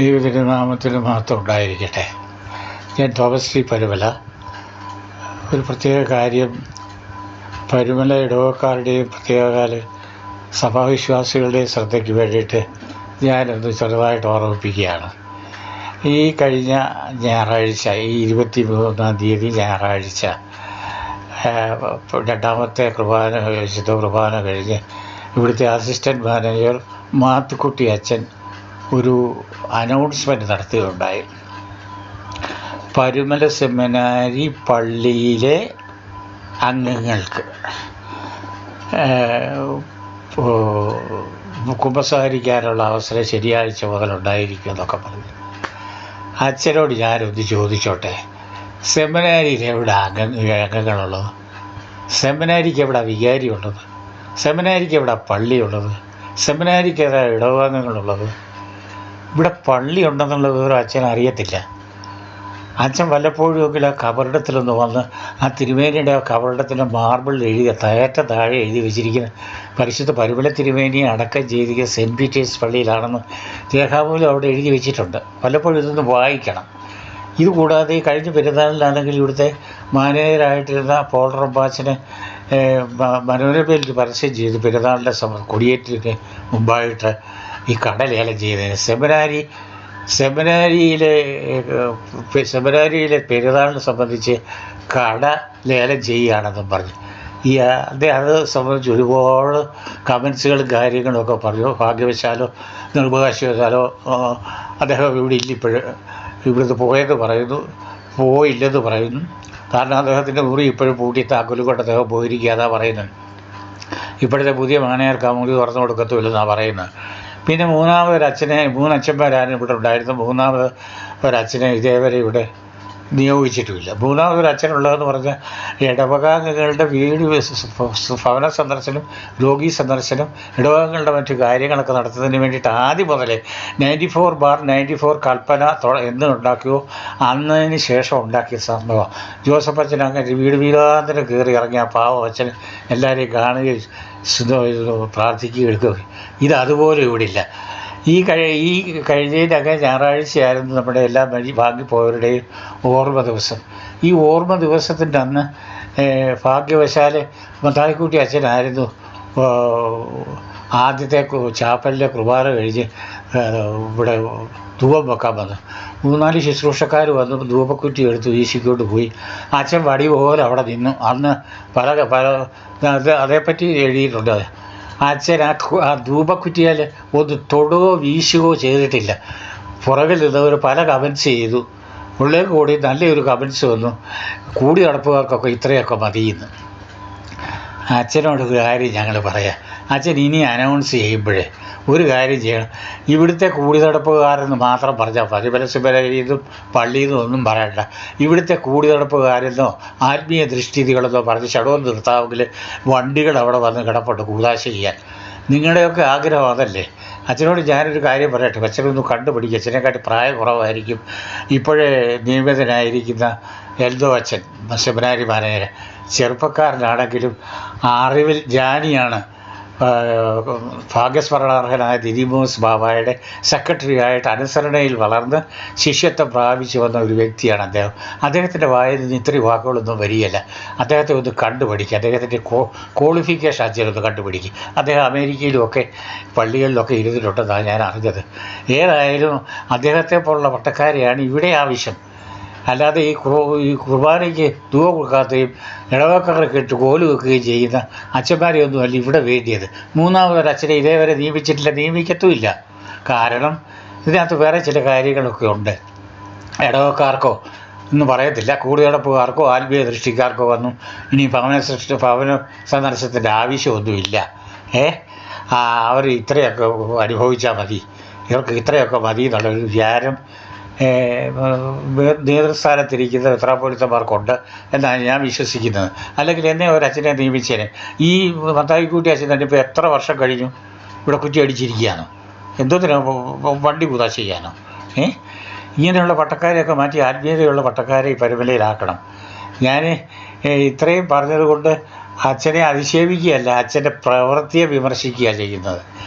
ദൈവതിരുനാമത്തിന് മഹത്വം ഉണ്ടായിരിക്കട്ടെ. ഞാൻ തോമസ് ടി പരുമല. ഒരു പ്രത്യേക കാര്യം പരുമല ഇടവക്കാരുടെയും പ്രത്യേകകാല സഭാവിശ്വാസികളുടെയും ശ്രദ്ധയ്ക്ക് വേണ്ടിയിട്ട് ഞാനൊന്ന് ചെറുതായിട്ട് ഓർമ്മിപ്പിക്കുകയാണ്. ഈ കഴിഞ്ഞ ഞായറാഴ്ച, ഈ 23-ാം തീയതി ഞായറാഴ്ച രണ്ടാമത്തെ കുർബാന, വിശുദ്ധ കുർബാന കഴിഞ്ഞ് ഇവിടുത്തെ അസിസ്റ്റൻറ്റ് മാനേജർ മാത്തുക്കുട്ടി അച്ഛൻ ഒരു അനൗൺസ്മെൻറ്റ് നടത്തുകയുണ്ടായി. പരുമല സെമിനാരി പള്ളിയിലെ അംഗങ്ങൾക്ക് കുമ്പസാരിക്കാനുള്ള അവസരം ശനിയാഴ്ച മുതലുണ്ടായിരിക്കും എന്നൊക്കെ പറഞ്ഞു. അച്ഛനോട് ഞാനൊന്ന് ചോദിച്ചോട്ടെ, സെമിനാരിയിൽ എവിടെ അംഗങ്ങളുള്ളത്? സെമിനാരിക്ക് എവിടെ വികാരി ഉള്ളത്? സെമിനാരിക്ക് എവിടെ പള്ളിയുള്ളത്? സെമിനാരിക്ക് എവിടെ ഇടവകങ്ങളുള്ളത്? ഇവിടെ പള്ളി ഉണ്ടെന്നുള്ള വിവരം അച്ഛൻ അറിയത്തില്ല. അച്ഛൻ വല്ലപ്പോഴുമെങ്കിലും ആ കബറിടത്തിലൊന്ന് വന്ന് ആ തിരുമേനിയുടെ ആ കബറിടത്തിൻ്റെ മാർബിളിൽ എഴുതിയ താഴെ എഴുതി വെച്ചിരിക്കുന്ന പരിശുദ്ധ പരുമല തിരുമേനിയെ അടക്കം ചെയ്തിരിക്കുന്ന സെൻറ്റ് പീറ്റേഴ്സ് പള്ളിയിലാണെന്ന് രേഖാമൂലം അവിടെ എഴുതി വെച്ചിട്ടുണ്ട്. വല്ലപ്പോഴും ഇതൊന്ന് വായിക്കണം. ഇതുകൂടാതെ ഈ കഴിഞ്ഞ പെരുന്നാളിലാണെങ്കിൽ ഇവിടുത്തെ മാനേജരായിട്ടിരുന്ന പോൾ റമ്പാച്ചന് മനോരമയിൽ പരസ്യം ചെയ്ത് പെരുന്നാളിൻ്റെ കൊടിയേറ്റിന് മുമ്പായിട്ട് ഈ കട ലേലം ചെയ്തതിന് സെമിനാരിയിലെ പെരുന്നാളിനെ സംബന്ധിച്ച് കട ലേലം ചെയ്യുകയാണെന്നും പറഞ്ഞു. അത് സംബന്ധിച്ച് ഒരുപാട് കമൻസുകളും കാര്യങ്ങളൊക്കെ പറഞ്ഞു. ഭാഗ്യവശാലോ നിർഭാഗ്യവശാലോ അദ്ദേഹം ഇവിടെ ഇല്ല, ഇവിടുന്ന് പോയെന്ന് പറയുന്നു, പോയില്ലെന്ന് പറയുന്നു. കാരണം അദ്ദേഹത്തിൻ്റെ മുറി ഇപ്പോഴും പൂട്ടി താക്കോല് കൊണ്ട് അദ്ദേഹം പോയിരിക്കുക പറയുന്നത്. ഇപ്പോഴത്തെ പുതിയ മാനേജർക്ക് ആ മുറി തുറന്നു കൊടുക്കത്തുമില്ലെന്നാണ് പറയുന്നത്. പിന്നെ മൂന്നച്ഛന്മാരാണ് ഇവിടെ ഉണ്ടായിരുന്നത്. മൂന്നാമത് ഒരച്ഛനെ ഇതേവരെ ഇവിടെ നിയോഗിച്ചിട്ടുമില്ല. മൂന്നാമതൊരു അച്ഛനുള്ളതെന്ന് പറഞ്ഞാൽ ഇടവകാംഗങ്ങളുടെ വീട് ഭവന സന്ദർശനം, രോഗി സന്ദർശനം, ഇടവകങ്ങളുടെ മറ്റു കാര്യങ്ങളൊക്കെ നടത്തുന്നതിന് വേണ്ടിയിട്ട് ആദ്യം മുതലേ 94/94 കൽപ്പന എന്ന് ഉണ്ടാക്കിയോ അന്നതിന് ശേഷം ഉണ്ടാക്കിയ സംഭവം. ജോസഫ് അച്ഛൻ അങ്ങനെ വീടാന്തരം കയറി ഇറങ്ങിയ പാവം അച്ഛൻ എല്ലാവരെയും കാണുകയും പ്രാർത്ഥിക്കുകയും എടുക്കുകയും. ഇതതുപോലെ ഇവിടെ ഇല്ല. ഈ കഴിഞ്ഞതിനൊക്കെ ഞായറാഴ്ചയായിരുന്നു നമ്മുടെ എല്ലാ ഭാഗ്യപ്പോയവരുടെയും ഓർമ്മ ദിവസം. ഈ ഓർമ്മ ദിവസത്തിൻ്റെ അന്ന് ഭാഗ്യവശാൽ മത്തായിക്കുട്ടി അച്ഛനായിരുന്നു ആദ്യത്തെ ചാപ്പലിലെ കുർബാന കഴിഞ്ഞ് ഇവിടെ ധൂപം വെക്കാൻ വന്നു. 3-4 ശുശ്രൂഷക്കാർ വന്നു ധൂപക്കുറ്റി എടുത്ത് വീശിക്കൊണ്ട് പോയി. അച്ഛൻ വടി പോലെ അവിടെ നിന്നു. അന്ന് പല അതേപ്പറ്റി എഴുതിയിട്ടുണ്ട്. അച്ഛൻ ആ ധൂപക്കുറ്റിയാൽ ഒന്ന് തൊടുകയോ വീശുകയോ ചെയ്തിട്ടില്ല. പുറകിൽ നിന്നവർ പല കമൻസ് ചെയ്തു. ഉള്ളിൽ കൂടി നല്ലൊരു കമൻസ് വന്നു, കൂടി നടപ്പുകാർക്കൊക്കെ ഇത്രയൊക്കെ മതിയെന്ന്. അച്ഛനോട് ഒരു കാര്യം ഞങ്ങൾ പറയാം. അച്ഛൻ ഇനി അനൗൺസ് ചെയ്യുമ്പോഴേ ഒരു കാര്യം ചെയ്യണം. ഇവിടുത്തെ കൂടി നടപ്പുകാരെന്ന് മാത്രം പറഞ്ഞാൽ പരുമല സെമിനാരിന്നും പള്ളിയിൽ നിന്നും ഒന്നും പറയണ്ട. ഇവിടുത്തെ കൂടി നടപ്പുകാരെന്നോ ആത്മീയ ദൃഷ്ടികളെന്നോ പറഞ്ഞ് ഷടവും നിർത്താമെങ്കിൽ വണ്ടികൾ അവിടെ വന്ന് കിടപ്പുണ്ട് കൂതാശ ചെയ്യാൻ. നിങ്ങളുടെയൊക്കെ ആഗ്രഹം അതല്ലേ? അച്ഛനോട് ഞാനൊരു കാര്യം പറയട്ടെ. അച്ഛനൊന്ന് കണ്ടുപിടിക്കുക. അച്ഛനെക്കാട്ടി പ്രായം കുറവായിരിക്കും ഇപ്പോഴേ നിയമിതനായിരിക്കുന്ന എൽദോ അച്ഛൻ, സെമിനാരി മാനേജർ. ചെറുപ്പക്കാരനാണെങ്കിലും അറിവിൽ ജ്ഞാനിയാണ്. ഭാഗ്യസ്മരണാർഹനായ ദിദിമോസ് ബാബായുടെ സെക്രട്ടറിയായിട്ട് അനുസരണയിൽ വളർന്ന് ശിഷ്യത്വം പ്രാപിച്ചു വന്ന ഒരു വ്യക്തിയാണ് അദ്ദേഹം. അദ്ദേഹത്തിൻ്റെ വായിൽ നിന്ന് ഇത്രയും വാക്കുകളൊന്നും വരികയില്ല. അദ്ദേഹത്തെ ഒന്ന് കണ്ടുപിടിക്കുക. അദ്ദേഹത്തിൻ്റെ ക്വാളിഫിക്കേഷൻ അച്ഛനൊന്ന് കണ്ടുപിടിക്കുക. അദ്ദേഹം അമേരിക്കയിലുമൊക്കെ പള്ളികളിലൊക്കെ ഇരുന്നിട്ടുണ്ടെന്നാണ് ഞാൻ അറിഞ്ഞത്. ഏതായാലും അദ്ദേഹത്തെ പോലുള്ള പട്ടക്കാരെയാണ് ഇവിടെ ആവശ്യം. അല്ലാതെ ഈ കുർബാനയ്ക്ക് ധൂപ കൊടുക്കാത്തയും ഇടവക്കാർക്ക് ഇട്ട് കോല് വെക്കുകയും ചെയ്യുന്ന അച്ഛന്മാരെയൊന്നും അല്ല ഇവിടെ വേണ്ടിയത്. മൂന്നാമതൊരച്ഛനെ ഇതേവരെ നിയമിച്ചിട്ടില്ല, നിയമിക്കത്തുമില്ല. കാരണം ഇതിനകത്ത് വേറെ ചില കാര്യങ്ങളൊക്കെ ഉണ്ട്. ഇടവക്കാർക്കോ ഒന്നും പറയത്തില്ല, കൂടി നടപ്പുകാർക്കോ ആത്മീയ ദൃഷ്ടിക്കാർക്കോ ഒന്നും ഇനി ഭവന സന്ദർശനത്തിൻ്റെ ആവശ്യമൊന്നുമില്ല. അവർ ഇത്രയൊക്കെ അനുഭവിച്ചാൽ മതി, ഇവർക്ക് ഇത്രയൊക്കെ മതി എന്നുള്ളൊരു വിചാരം നേതൃസ്ഥാനത്തിരിക്കുന്ന മെത്രാപ്പോലീത്തമാർക്കുണ്ട് എന്നാണ് ഞാൻ വിശ്വസിക്കുന്നത്. അല്ലെങ്കിൽ എന്നെ ഒരച്ഛനെ നിയമിച്ചേനെ. ഈ മത്തായിക്കുട്ടി അച്ഛൻ തന്നെ ഇപ്പോൾ എത്ര വർഷം കഴിഞ്ഞു ഇവിടെ കുറ്റി അടിച്ചിരിക്കുകയാണോ? എന്തോത്തിനോ വണ്ടി കൂതാശ ചെയ്യാനോ? ഇങ്ങനെയുള്ള പട്ടക്കാരെയൊക്കെ മാറ്റി ആത്മീയതയുള്ള പട്ടക്കാരെ ഈ പരുമലയിലാക്കണം. ഞാൻ ഇത്രയും പറഞ്ഞതുകൊണ്ട് അച്ഛനെ അധിക്ഷേപിക്കുകയല്ല, അച്ഛൻ്റെ പ്രവൃത്തിയെ വിമർശിക്കുകയാണ് ചെയ്യുന്നത്.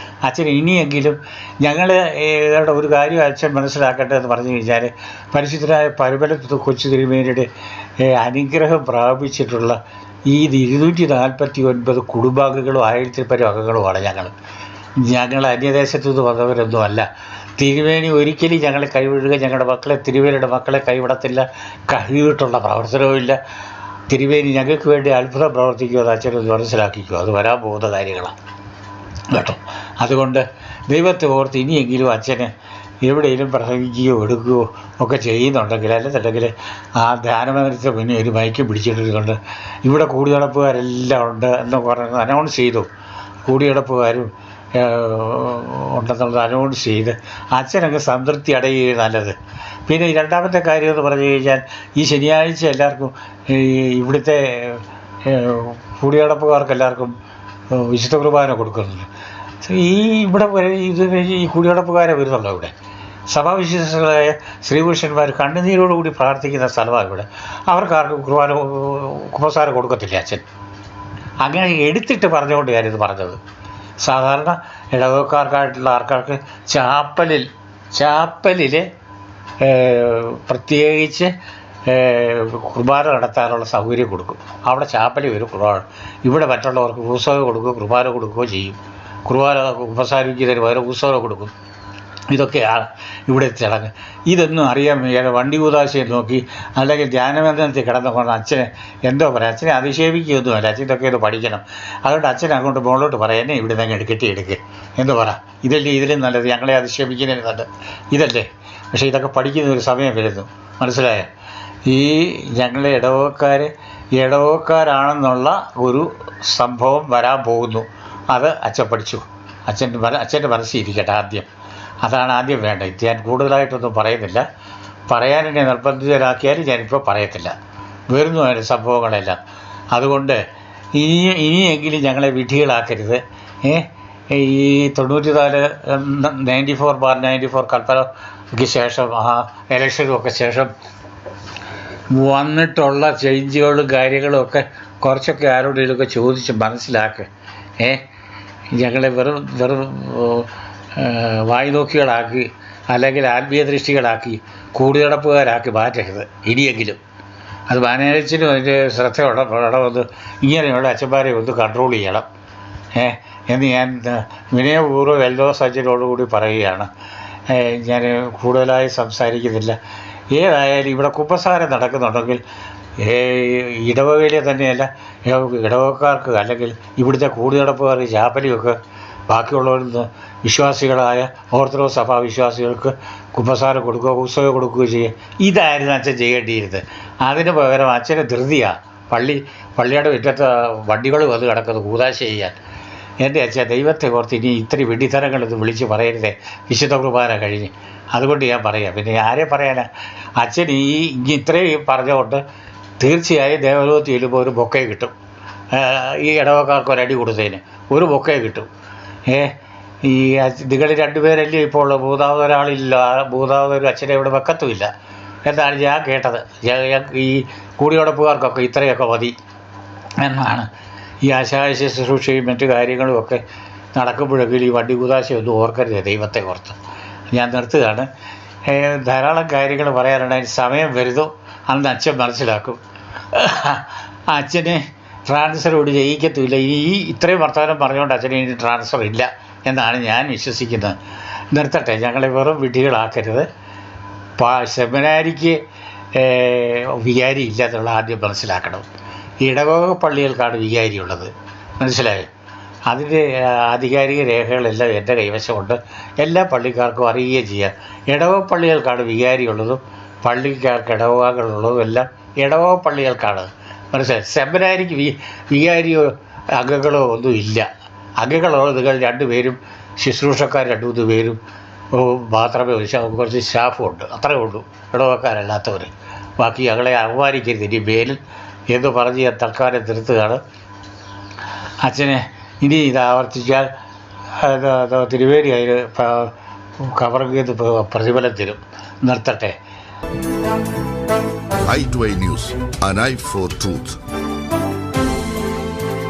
അച്ഛൻ ഇനിയെങ്കിലും ഞങ്ങളുടെ ഒരു കാര്യം അച്ഛൻ മനസ്സിലാക്കേണ്ടതെന്ന് പറഞ്ഞു കഴിഞ്ഞാൽ, പരിശുദ്ധനായ പരമല കൊച്ചു തിരുമേനിയുടെ അനുഗ്രഹം പ്രാപിച്ചിട്ടുള്ള ഈ 249 കുടുംബാംഗങ്ങളും 1000 പരം അംഗങ്ങളുമാണ് ഞങ്ങൾ അന്യദേശത്തു നിന്ന് വന്നവരൊന്നുമല്ല. തിരുമേനി ഒരിക്കലും ഞങ്ങളെ കൈവിടുക, ഞങ്ങളുടെ മക്കളെ തിരുമേനിയുടെ മക്കളെ കൈവിടത്തില്ല, കഴിവിട്ടുള്ള പ്രവർത്തനവുമില്ല. തിരുമേനി ഞങ്ങൾക്ക് വേണ്ടി അത്ഭുതം പ്രവർത്തിക്കുമെന്ന് അച്ഛനൊന്ന് മനസ്സിലാക്കിക്കോ, അത് വരാൻ പോകുന്ന കാര്യങ്ങളാണ് കേട്ടോ. അതുകൊണ്ട് ദൈവത്തെ ഓർത്ത് ഇനിയെങ്കിലും അച്ഛന് എവിടെയെങ്കിലും പ്രസംഗിക്കുകയോ എടുക്കുകയോ ഒക്കെ ചെയ്യുന്നുണ്ടെങ്കിൽ, അല്ലെന്നുണ്ടെങ്കിൽ ആ ധ്യാനമന്ദിരത്തെ മുന്നേ ഒരു മൈക്ക് പിടിച്ചിട്ടുണ്ട്, ഇവിടെ കൂടിനടപ്പുകാരെല്ലാം ഉണ്ട് എന്ന് പറഞ്ഞ് അനൗൺസ് ചെയ്തു. കൂടിനടപ്പുകാരും ഉണ്ടെന്നുള്ളത് അനൗൺസ് ചെയ്ത് അച്ഛനങ്ങ് സംതൃപ്തി അടയുകയാണ് നല്ലത്. പിന്നെ രണ്ടാമത്തെ കാര്യം എന്ന് പറഞ്ഞു കഴിഞ്ഞാൽ, ഈ ശനിയാഴ്ച എല്ലാവർക്കും ഇവിടുത്തെ കൂടിനടപ്പുകാർക്ക് എല്ലാവർക്കും വിശുദ്ധ കുർബാന കൊടുക്കുന്നുണ്ട്. ഇവിടെ ഈ കൂടിനടപ്പുകാരെ വരുന്നുള്ളൂ. ഇവിടെ സഭാവിശേഷങ്ങളായ സ്ത്രീപുരുഷന്മാർ കണ്ണുനീരോടുകൂടി പ്രാർത്ഥിക്കുന്ന സ്ഥലമാണ് ഇവിടെ. അവർക്കാർക്കും കുമ്പസാരം കൊടുക്കത്തില്ല അച്ഛൻ. അങ്ങനെ എടുത്തിട്ട് പറഞ്ഞുകൊണ്ട് ഞാനിത് പറഞ്ഞത്. സാധാരണ ഇടവക്കാർക്കായിട്ടുള്ള ആൾക്കാർക്ക് ചാപ്പലിൽ പ്രത്യേകിച്ച് കുർബാന നടത്താനുള്ള സൗകര്യം കൊടുക്കും. അവിടെ ചാപ്പലിൽ വരും കുർബാന. ഇവിടെ മറ്റുള്ളവർക്ക് ഉത്സവം കൊടുക്കുകയോ കുർബാന കൊടുക്കുകയോ ചെയ്യും. കുർബാന ഉപസാരിക്കുന്നതിന് പകരം ഉത്സവം കൊടുക്കും. ഇതൊക്കെയാണ് ഇവിടെ ചടങ്ങ്. ഇതൊന്നും അറിയാൻ വയ്യാതെ വണ്ടി കൂതാശയെ നോക്കി അല്ലെങ്കിൽ ധ്യാനമന്ദിരത്തിൽ കിടന്നുകൊണ്ട് അച്ഛനെ എന്തോ പറയാം. അച്ഛനെ അധിക്ഷേപിക്കുകയൊന്നുമല്ല, അച്ഛൻ ഇതൊക്കെ ഇത് പഠിക്കണം. അതുകൊണ്ട് അച്ഛൻ അങ്ങോട്ട് മുകളിലോട്ട് പറയാം, എന്നെ ഇവിടെ നിന്ന് കെട്ടിയെടുക്കുക എന്ന് പറ. ഇതിലും നല്ലത് ഞങ്ങളെ അധിക്ഷേപിക്കുന്നതിന് നല്ലത് ഇതല്ലേ. പക്ഷേ ഇതൊക്കെ പഠിക്കുന്ന ഒരു സമയം വരുന്നു, മനസ്സിലായോ? ഈ ഞങ്ങളെ ഇടവക്കാരാണെന്നുള്ള ഒരു സംഭവം വരാൻ പോകുന്നു. അത് അച്ഛൻ പഠിച്ചു. അച്ഛൻ്റെ മനസ്സിൽ ഇരിക്കട്ടെ ആദ്യം. അതാണ് ആദ്യം വേണ്ടത്. ഞാൻ കൂടുതലായിട്ടൊന്നും പറയുന്നില്ല. പറയാൻ എന്നെ നിർബന്ധിതരാക്കിയാലും ഞാനിപ്പോൾ പറയത്തില്ല. വരുന്നു അതിൻ്റെ സംഭവങ്ങളെല്ലാം. അതുകൊണ്ട് ഇനിയെങ്കിലും ഞങ്ങളെ വിഡ്ഢികളാക്കരുത്. ഈ 94/94 കൽപ്പനയ്ക്ക് ശേഷം, ആ ഇലക്ഷനുമൊക്കെ ശേഷം വന്നിട്ടുള്ള ചേഞ്ചുകളും കാര്യങ്ങളും ഒക്കെ കുറച്ചൊക്കെ ആരോടെങ്കിലുമൊക്കെ ചോദിച്ച് മനസ്സിലാക്കുക. ഞങ്ങളെ വെറും വായ്നോക്കികളാക്കി അല്ലെങ്കിൽ ആത്മീയ ദൃഷ്ടികളാക്കി കൂടിനടപ്പുകാരാക്കി മാറ്റരുത് ഇനിയെങ്കിലും. അത് മാനേജനും അതിൻ്റെ ശ്രദ്ധയോടെ ഇങ്ങനെയുള്ള അച്ഛന്മാരെ ഒന്ന് കൺട്രോൾ ചെയ്യണം എന്ന് ഞാൻ വിനയപൂർവ്വം എല്ലോ സജ്ജനോടുകൂടി പറയുകയാണ്. ഞാൻ കൂടുതലായി സംസാരിക്കുന്നില്ല. ഏതായാലും ഇവിടെ കുമ്പസാരം നടക്കുന്നുണ്ടെങ്കിൽ ഇടവകയിലെ തന്നെയല്ല, ഇടവക്കാർക്ക് അല്ലെങ്കിൽ ഇവിടുത്തെ കൂടിനടപ്പുകാർക്ക് ചാപ്പലിയൊക്കെ ബാക്കിയുള്ളവരിൽ നിന്ന് വിശ്വാസികളായ ഓർത്തഡോക്സ് സഭാ വിശ്വാസികൾക്ക് കുമ്പസാരം കൊടുക്കുകയോ ഉത്സവം കൊടുക്കുകയോ ചെയ്യുക. ഇതായിരുന്നു അച്ഛൻ ചെയ്യേണ്ടിയിരുന്നത്. അതിന് പകരം അച്ഛന് ധൃതിയാണ്. പള്ളിയുടെ മുറ്റത്ത് വണ്ടികൾ വന്ന് കിടക്കുന്നത് കൂതാശ ചെയ്യാൻ. എൻ്റെ അച്ഛൻ ദൈവത്തെ ഓർത്ത് ഇനി ഇത്രയും വെടിത്തരങ്ങളൊന്നും വിളിച്ച് പറയരുതേ വിശുദ്ധ കുർബാന കഴിഞ്ഞ്. അതുകൊണ്ട് ഞാൻ പറയാം. പിന്നെ ആരെ പറയാനാ? അച്ഛൻ ഇത്രയും പറഞ്ഞുകൊണ്ട് തീർച്ചയായും ദേവലോകത്ത് ചെല്ലുമ്പോൾ ഒരു ബൊക്കെ കിട്ടും. ഈ ഇടവക്കാർക്ക് ഒരടി കൊടുത്തതിന് ഒരു ബൊക്കെ കിട്ടും. ഈ നിങ്ങൾ രണ്ടുപേരല്ലേ ഇപ്പോൾ ഉള്ള, മൂന്നാമതൊരാളില്ല. മൂന്നാമതൊരു അച്ഛനെ ഇവിടെ വെക്കത്തുമില്ല എന്നാണ് ഞാൻ കേട്ടത്. ഈ കൂടിയോടപ്പുകാർക്കൊക്കെ ഇത്രയൊക്കെ മതി എന്നാണ്. ഈ ആശായ ശുശ്രൂഷയും മറ്റു കാര്യങ്ങളും ഒക്കെ നടക്കുമ്പോഴെങ്കിലും ഈ വണ്ടി കുതാശയൊന്നും ഓർക്കരുത് ദൈവത്തെ ഓർത്ത്. ഞാൻ നിർത്തുകയാണ്. ധാരാളം കാര്യങ്ങൾ പറയാനുണ്ട്. അതിന് സമയം വരുന്നു, അന്ന് അച്ഛൻ മനസ്സിലാക്കും. അച്ഛന് ട്രാൻസ്ഫറോട് ജയിക്കത്തുമില്ല. ഇത്രയും വർത്തമാനം പറഞ്ഞുകൊണ്ട് അച്ഛന് ഇനി ട്രാൻസ്ഫർ ഇല്ല എന്നാണ് ഞാൻ വിശ്വസിക്കുന്നത്. നിർത്തട്ടെ. ഞങ്ങളെ വെറും വിഡ്ഢികളാക്കരുത്. സെമിനാരിക്ക് വികാരി ഇല്ല എന്നുള്ള ആദ്യം മനസ്സിലാക്കണം. ഇടവക പള്ളികൾക്കാണ് വികാരിയുള്ളത്, മനസ്സിലായോ? അതിൻ്റെ ആധികാരിക രേഖകളെല്ലാം എൻ്റെ കൈവശമുണ്ട്. എല്ലാ പള്ളിക്കാർക്കും അറിയുകയും ചെയ്യാം. ഇടവക പള്ളികൾക്കാണ് വികാരിയുള്ളതും പള്ളിക്കാർക്ക് ഇടവകകളുള്ളതും എല്ലാം ഇടവക പള്ളികൾക്കാണ്, മനസ്സിലായി. സെമിനാരിക്ക് വികാരിയോ അംഗങ്ങളോ ഒന്നും ഇല്ല. അംഗങ്ങളുള്ളത് നിങ്ങൾ 2 പേരും ശുശ്രൂഷക്കാർ 2-3 പേരും മാത്രമേ കുറച്ച് സ്റ്റാഫും ഉണ്ട്, അത്രയേ ഉള്ളൂ ഇടവക്കാരല്ലാത്തവർ. ബാക്കി ഞങ്ങളെ അപമാനിക്കരുത് ഇനി മേലിൽ എന്ന് പറഞ്ഞ് ഞാൻ തൽക്കാലം നിർത്തുകയാണ്. അച്ഛനെ ഇനി ഇത് ആവർത്തിച്ചാൽ തിരുവേരി അതിന് കവറിങ് പ്രതിഫലം തരും. നിർത്തട്ടെ. i2i News, an eye for truth.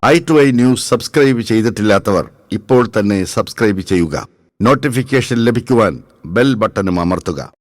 i2i news subscribe ചെയ്തിട്ടില്ലാത്തവർ ഇപ്പോൾ തന്നെ സബ്സ്ക്രൈബ് ചെയ്യുക. നോട്ടിഫിക്കേഷൻ ലഭിക്കുവാൻ ബെൽ ബട്ടണും അമർത്തുക.